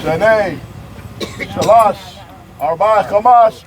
שני, שלוש, ארבע, חמש.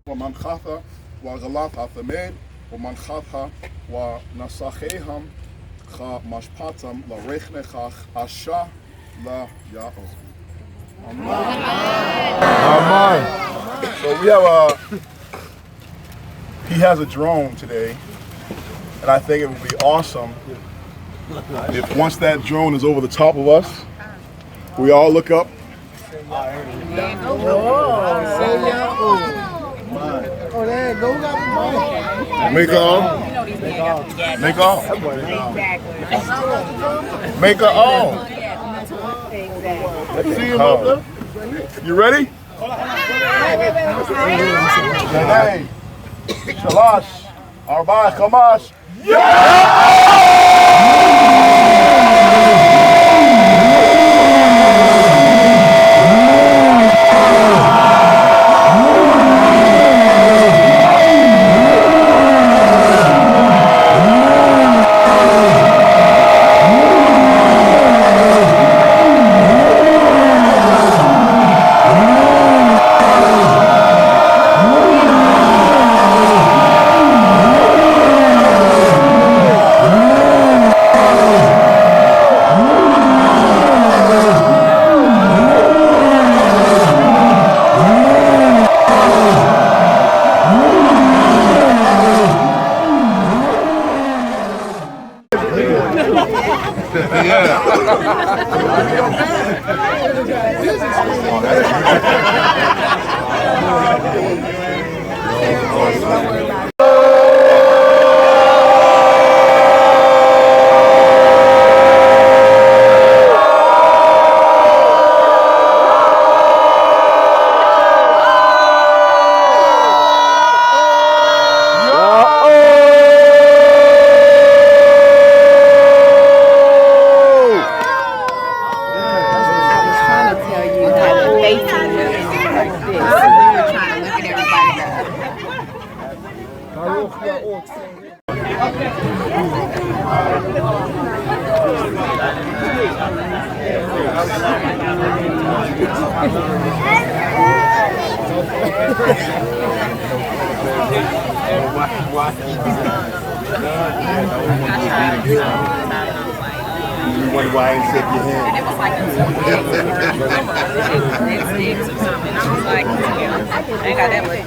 ומנחת וגלת התמיד ומנחת ונסחיהם כמשפטם לרחנכך אשה ליעוז. Amen. So we have he has a drone today, and I think it would be awesome if once that drone is over the top of us, we all look up. Make all. Make all. Make her all. See him up there? You ready? שני, שלוש, ארבע, חמש. You wonder why I ain't shake your hand. And it was like a eggs or something. I was like, I ain't got that much.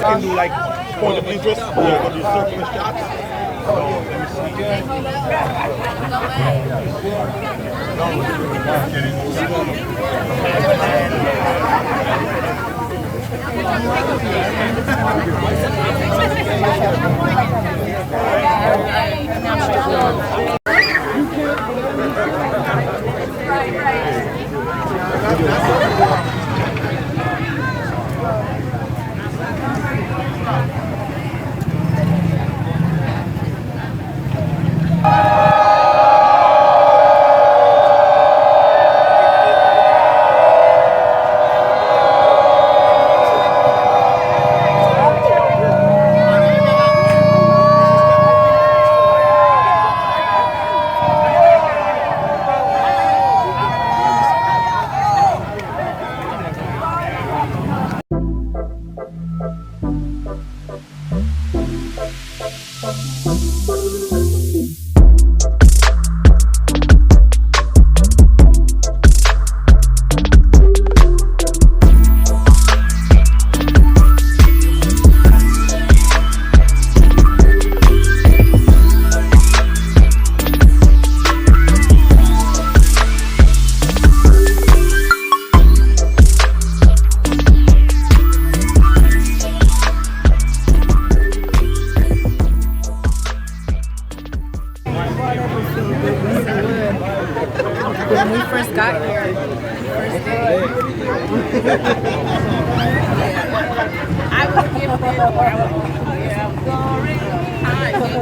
Can do like point of interest. Yeah, go do circular shots. So let When we first got here, first day, I was given it, or I was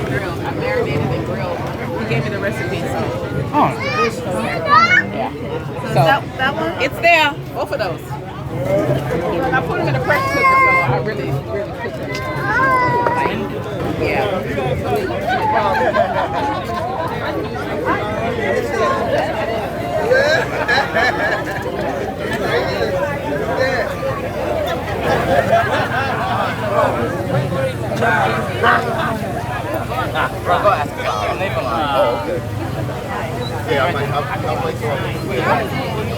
grilled. I marinated and grilled. He gave me the recipe, so. Yeah. So that one? It's there, both of those. I put them in a pressure cooker, so I really cooked them. Like, yeah. Yeah, I'm like,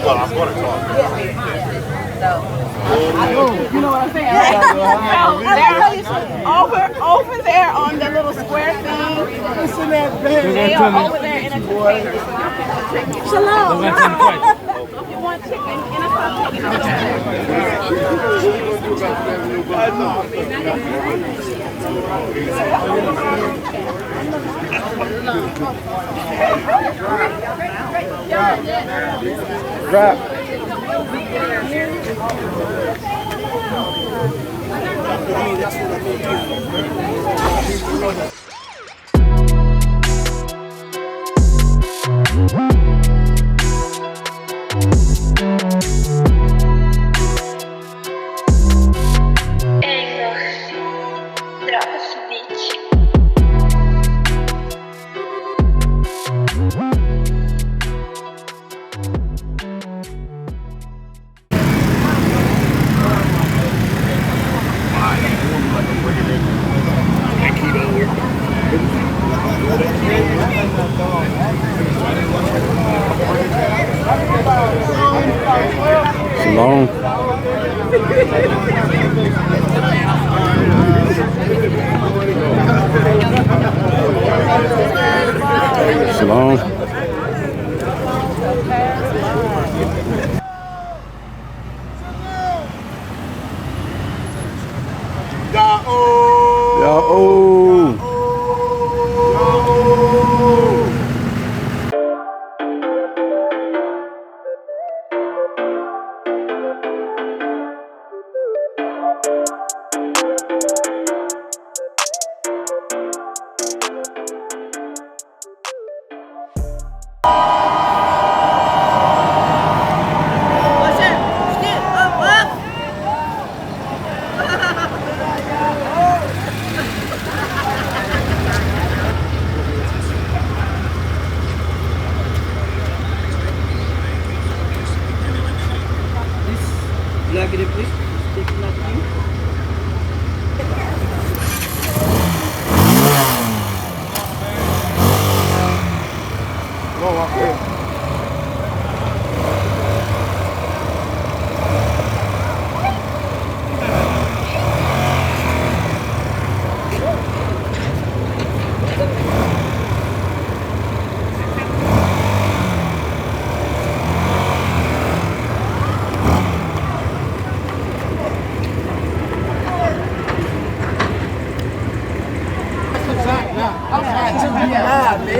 well, I'm going to talk. You know what I'm saying? Over there on the little square thing. They are over there in a container. Shalom. You want chicken in a Drop. Shalom. Shalom.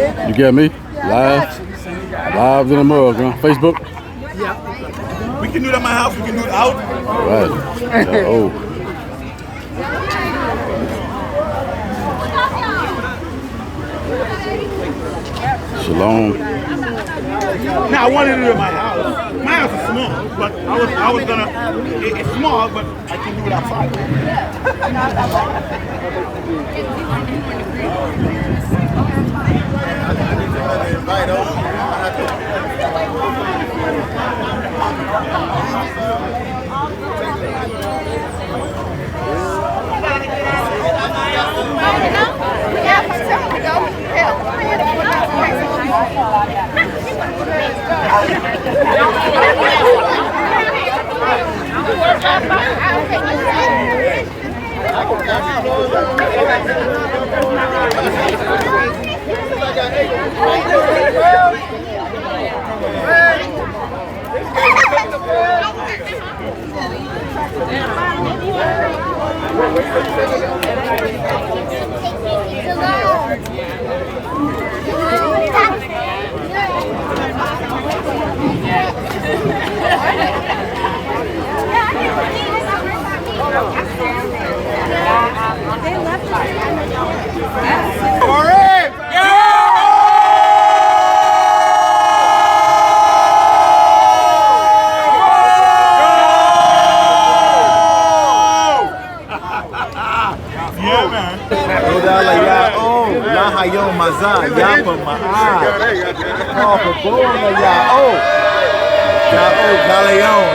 You get me? Live in the mug, huh? Facebook? We can do it at my house. We can do it out. Right. Oh. Shalom. Now I wanted to do it at my house. My house is small, but I was gonna. It's small, but I can do it outside.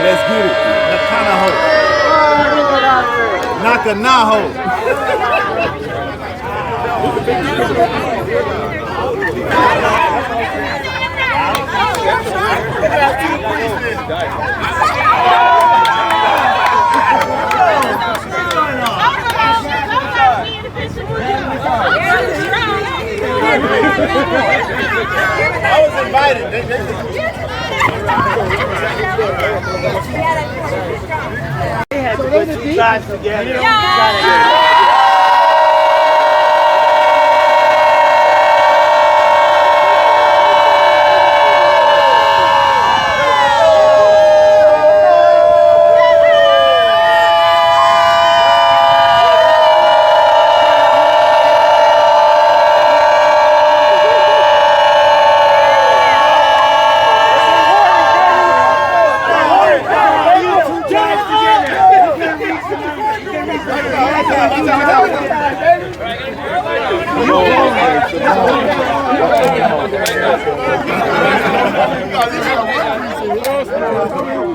Let's get it. Nakanaho. I was invited. They had to put two guys together. Thank you.